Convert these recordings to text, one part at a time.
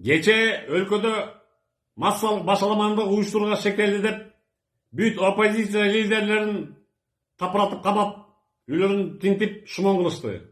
Кече өлкөдө массалык башаламандык уюштурууга шектелди деп бүт оппозиция лидерлерин тапыратып камап, үйлөрүн тинтип шумон кылышты.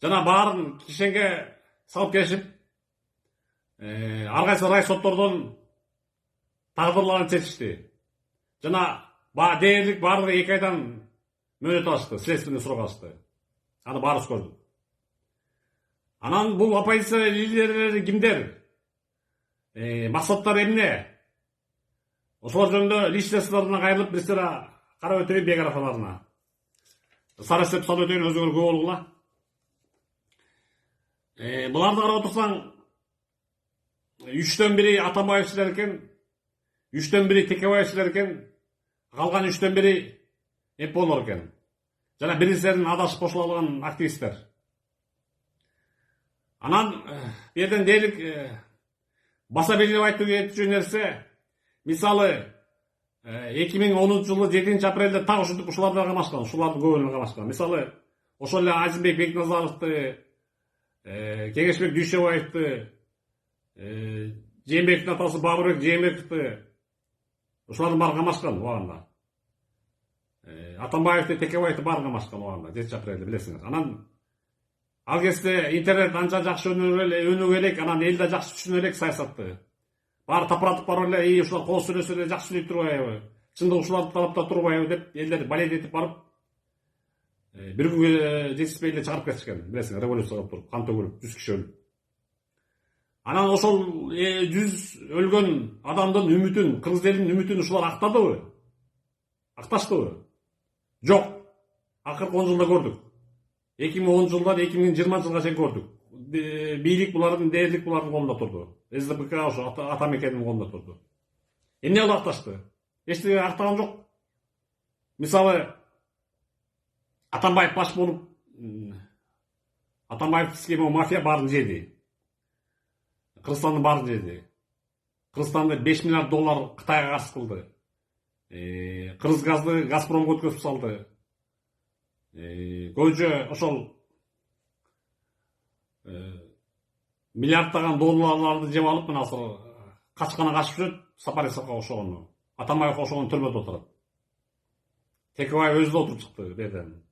Жана баарын кишенге салып келишип, ар кайсы рай соттордон тагдырларын чечишти. Жана дээрлик баардыгы 2 айдан мөөнөт алышты, следственный срок алышты. Аны баарыбыз көрдүк. Анан бул оппозиция лидерлери кимдер? Максаттары эмне? Ошолор жөнүндө личный сыздарына кайрылып, биздер карап өтөйүн биографияларына. Сара эстеп салып өтөйүн, өзүңөр күбө болгула. Буларды карап отурсаң, 3төн 1 Атамбаевчилер экен, 3төн 1 Текебаевчилер экен, калган 3төн 1 МПолор экен. Жана бири-биринен адашып кошула алган активисттер. Анан бу жерден дээрлик баса белгилеп айтуу керектүү нерсе, мисалы 2010 жылы 7 апрелде так ушинтип ушуларды камашкан, ушулардын көбүнө камашкан. Мисалы ошол эле Азимбек Бекназаровду, Кеңешбек Дүйшөбаевди, Жээнбековдун атасы Бабырбек Жээнбековду ушулардын баарын камашкан убагында. Атамбаевди, Текебаевди баарын камашкан убагында 7 апрелде, билесиңер. Анан ал кезде интернет анча жакшы өнүгө элек, анан эл да жакшы түшүнө элек саясатты. Баары тапыратып барып эле, ушулар кооз сүйлөсө эле жакшы сүйлөп турбайбы? Чындык ушулардын тарапта турбайбы деп элдер балет этип барып, бир күнгө жетишпей эле чыгарып кетишкен. Билесиңер, революция кылып туруп, кан төгүлүп, 100 киши өлүп. Анан ошол 100 өлгөн адамдын үмүтүн, кыргыз элинин үмүтүн ушулар актадыбы? Акташтыбы? Жок. Акыркы 10 жылда көрдүк. 2010 жылдан 2020 жылга чейин көрдүк. Бийлик булардын, дээрлик булардын колунда турду. СДПК ошо Атамекенин колунда турду. Эмне болуп акташты? Эчтеке актаган жок. Мисалы Атамбаев баш болуп, Атамбаевдин схема мафия баарын жеди. Кыргызстандын баарын жеди. Кыргызстанды $5 миллиард Кытайга каршы кылды. Кыргыз газды Газпромго өткөзүп салды. Көбүнчө ошол миллиарддаган долларларды жеп алып, мына азыр качкана качып жүрөт, Сапар Исакова ошогону. Атамбаев ошогону төрмөдө отурат. Текебаев өзү да отуруп чыкты бу жерден.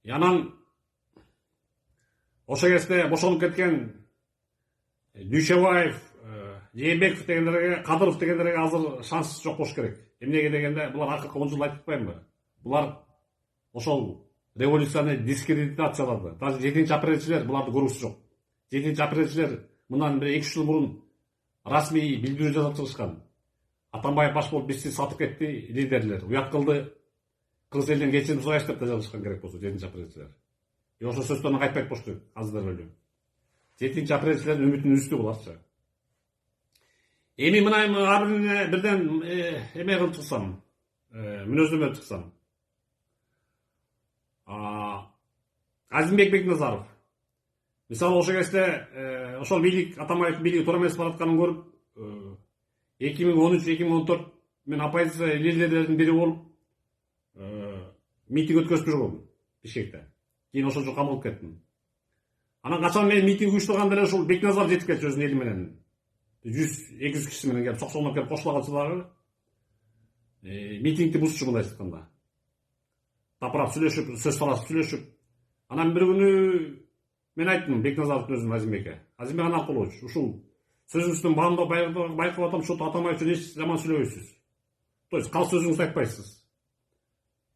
Анан ошол кезде бошонуп кеткен Дүйшөбаев, Жээнбеков дегендерге, Кадыров дегендерге азыр шанс жок болуш керек. Эмнеге дегенде, булар акыркы 10 жыл айтып атпаймынбы? Булар ошол революцияны дискредитациялады. Даже 7 апрелчилер буларды көргүсү жок. 7 апрелчилер мындан 1-2 жыл мурун расмий билдирүү жасап чыгышкан. Атамбаев баш болуп бизди сатып кетти, лидерлер. Уят кылды. Кыргыз элинен кечирим сурайт деп да жазышкан керек болсо 7 апрелчилер. Ошол сөздөрүн кайтпайт болуш керек. Азыр эле. 7 апрелчилердин үмүтүн үздү буларчы. Эми мына ар бирине бирден эме кылып чыксам, мүнөздөмө чыксам. Азимбек Бекназаров. Мисалы ошол кезде ошол бийлик, Атамбаевдин бийлиги туура эмес баратканын көрүп, 2013-2014 мен оппозиция лидерлеринин бири болуп митинг өткөзүп жүргөм Бишкекте. Кийин ошол жок камалып кеттим. Анан качан мен митинг уюштурганда эле ушул Бекназаров жетип кетчү өзүнүн эли менен. 100-200 киши менен келип соксоңдоп келип кошула калчу дагы. Митингди бузчу мындай айтканда. Тапырап сүйлөшүп, сөз талашып сүйлөшүп. Анан бир күнү мен айттым Бекназаровдун өзүнө Азимбекке. Азимбек Анакулович, ушул сөзүңүздүн баамда байкап атам, ушул Атамбаев үчүн эч жаман сүйлөбөйсүз. То есть кал сөзүңүздү айтпайсыз.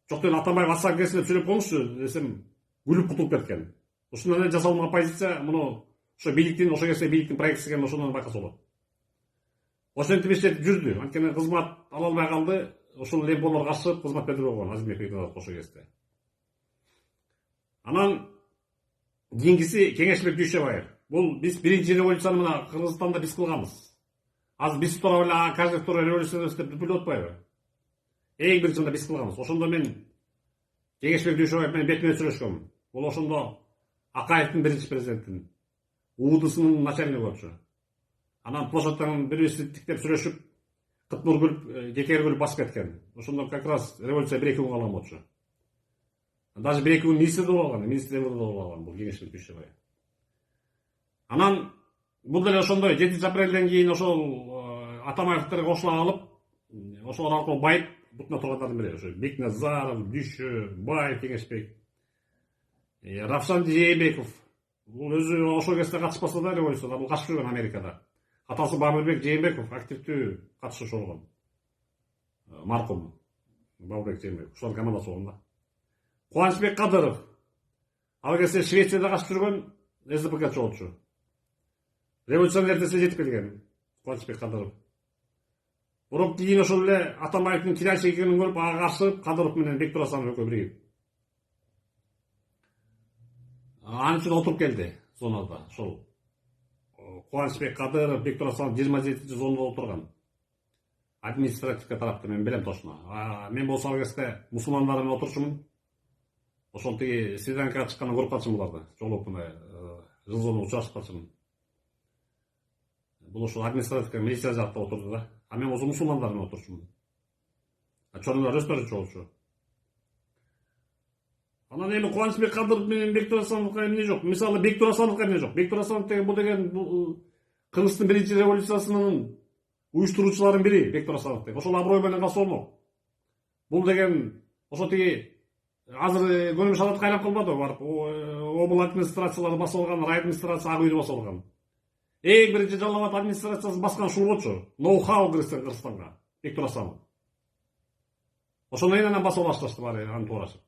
Жок деген Атамбаев аса кесилип сүйлөп коңузчу десем, күлүп кутулуп кеткен. Ушундан эле жасалган оппозиция муну ошо бийликтин, ошол кезде бийликтин проектиси экенин ошондон байкаса болот. Ошентип иштеп жүрдү. Анткени кызмат ала албай калды. Ошол лемполор качып кызмат бербей койгон Азимбек Бекназаров ошол кезде. Анан кийинкиси Кеңешбек Дүйшөбаев. Бул биз биринчи революцияны мына Кыргызстанда биз кылганбыз. Азыр биз туурап эле каждый второй революция деп билип атпайбы? Эң биринчи биз кылганбыз. Ошондо мен Кеңешбек Дүйшөбаев менен бетме сүйлөшкөм. Бул ошондо Акаевдин биринчи президентин УУДсынын начальниги болчу. Анан площадьтан бири-бирибизди тиктеп сүйлөшүп, кытмыр күлүп, жекер күлүп басып кеткен. Ошондо как раз революция 1-2 күн калган болчу. Даже 1-2 күн министр болуп алган, министр болуп алган бул Кеңешбек Дүйшөбаев. Анан бул деле ошондой 7 апрелден кийин ошол Атамбаевдерге кошула калып, ошолор аркылуу байып бутуна тургандардын бири. Ошо Бекназаров, Дүйшө, Баев, Кеңешбек, Равшан Жээнбеков. Бул өзү ошол кезде катышпаса да революцияда, бул катышып жүргөн Америкада. Атасы Бабырбек Жээнбеков активдүү катышуучу болгон. Маркум Бабырбек Жээнбеков. Ошол командасы болгон да. Кубанычбек Кадыров. Ал кезде Швецияда катышып жүргөн СДПКчы болчу. Революциянын эртесине жетип келген Кубанычбек Кадыров. Бирок кийин ошол эле Атамбаевдин кирайчы экенин көрүп, ага каршы Кадыров менен Бектур Асанов экөө биригип. Анын үчүн отуруп келди зонада. Ошол Кубанычбек Кадыров, Бектур Асанов 27 зонада отурган. Административке тарапты мен билем точно. Мен болсо ал кезде мусулмандар менен отурчумун. Ошол тиги свиданкага чыкканда көрүп калчумун буларды. Жолугуп мына жылзону учурашып калчумун. Бул ошол административке милиция жакта отурду да. А мен болсо мусулмандар менен отурчумун. Чоңдор өстөрүчү болчу. Анан эми Кубанычбек Кадыров менен Бектур Асановго эмне жок. Мисалы Бектур Асановго эмне жок. Бектур Асанов деген бул деген Кыргыздын биринчи революциясынын уюштуруучуларынын бири Бектур Асанов деген. Ошол аброй менен калса болмок. Бул деген ошо тиги азыр көрүнүш адатка айланып калбады барып. Обл администрациялары басып алган, рай администрация ак үйдү басып алган. Эң биринчи Жалал Абад администрациясын баскан ушул болчу. Ноу-хау Кыргызстанга Бектур Асанов. Ошондон кийин анан басып башташты баары аны туурашып.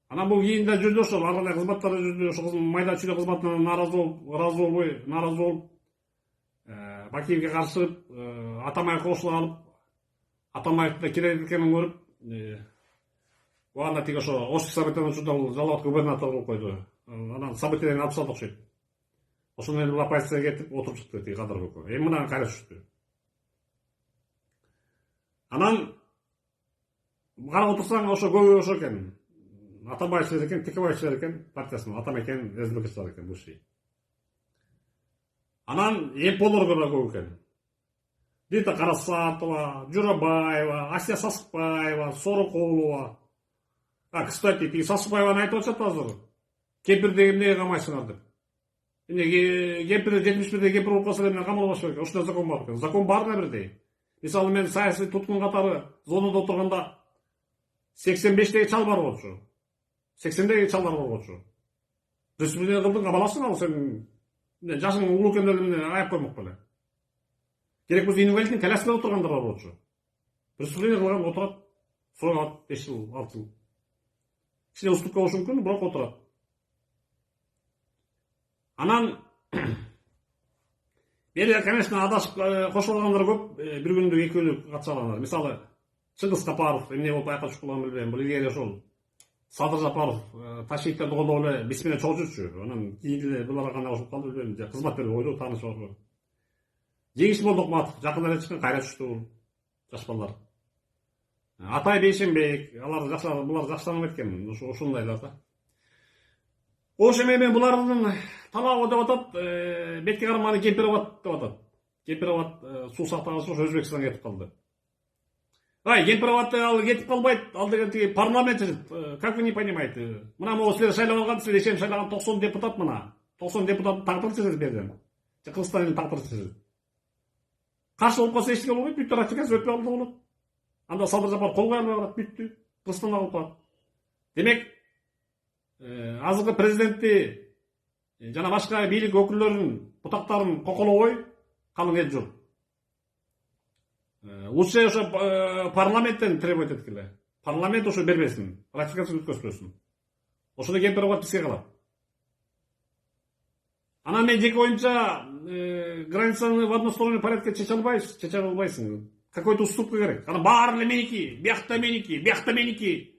Анан бул кийин да жүрдү ошол ар кандай кызматтарда жүрдү. Ошол майда чүйдө кызматынан нааразы болуп, Бакиевге каршы Атамбаевге кошула алып, Атамбаевди керек экенин көрүп, анда тиги ошо Ошик Сабитович Жалал Абад губернатор болуп койду. Анан Сабитовден алып салды окшойт. Ошондон кийин оппозицияга кетип отуруп чыкты тиги Кадыров экөө. Эми мына кайра түштү. Анан карап отурсаң ошо көбү ошо экен. Атамбаевчилер экен, Текебаевчилер экен, партиясынын Атамекен, СДПКчылар экен бывший. Анан эмполорго да көп экен. Рита Карасатова, Журабаева, Ася Сасыкбаева, Сорокулова. Кстати, тиги Сасыкбаеваны айтып атышат азыр. Кемпирди эмнеге камайсыңар деп. Эмне кемпир 71-де кемпир болуп калса эмне камалбаш керек? Ушундай закон бар экен. Закон баарына бирдей. Мисалы мен саясий туткун катары зонада отурганда 85-деги чал бар болчу. 80-деги чалдар бар болчу. Республика кылдың кабаласың ал сен жашың улуу экен эле аяп коймок беле. Керек болсо инвалидтин коляскада отургандар бар болчу. Республика кылган отурат. Сурат 5 жыл, 6 жыл. Кичине уступка болушу мүмкүн, бирок отурат. Анан бери, конечно, адашып кошулгандар көп, бир күндүк, 2 күндүк катыша алгандар. Мисалы, Чыңгыз Капаров эмне болуп аякка түшүп калганын билбейм. Бул илгери ошол Садыр Жапаров ташкенттерди колдоп эле биз менен чогуу жүрчү. Анан кийин эле буларга кандай кошулуп калды билбейм. Же кызмат берип койду, тааныш бар. Жеңиш Молдокматов жакында эле чыккан, кайра түштү бул жаш балдар. Атай Бейшенбек, булар жакшы таанып кеткен. Ошондайлар да. Ошо мен булардын талабы деп атат, бетке караманы Кемпироват деп атат. Кемпироват суу сактагычы ошо Өзбекстанга кетип калды. Кемпироват ал кетип калбайт, ал деген тиги парламент, как вы не понимаете? Мына могу силер шайлап алган, силер ишен шайлаган 90 депутат мына. 90 депутаттын тагдырын чечет берден. Кыргызстандын тагдырын чечет. Каршы болуп калса эчтеке болбойт, бүттү ратификация өтпөй калды болот. Анда Садыр Жапар кол коя албай калат, бүттү. Кыргызстанда калып калат. Демек, азыркы президентти жана башка бийлик өкүлдөрүнүн бутактарын коколобой калың эл жок. Лучше ошо парламенттен требовать эткиле. Парламент ошо бербесин, ратификация өткөзбөсүн. Ошондо Кемпироват бизге калат. Анан мен жеке оюмча границаны в односторонний порядке чече албайсың. Какой-то уступка керек. Анан баары эле меники, биякта меники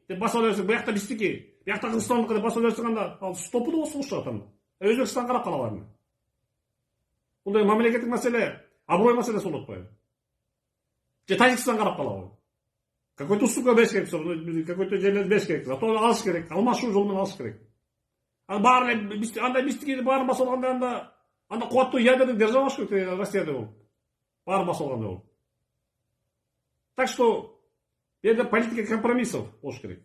деп баса берсең, буякта биздики, биякта Кыргызстандыкы деп баса берсең, анда ал стопудо болсун чыгат анда. Өзбекстан карап калабы. Бул деген мамлекеттик маселе, аброй маселеси болуп атпайбы? Же Тажикстан карап калабы? Какой-то уступка бериш керек, какой-то жерлерди бериш керек. Зато алыш керек, алмашуу жолу менен алыш керек. Анан баары эле анда биздики баарын басып алганда анда кубаттуу ядерный держава болуш керек, Россияда болуп. Баарын басып алгандай болуп. Так что, это политика компромиссов болуш керек.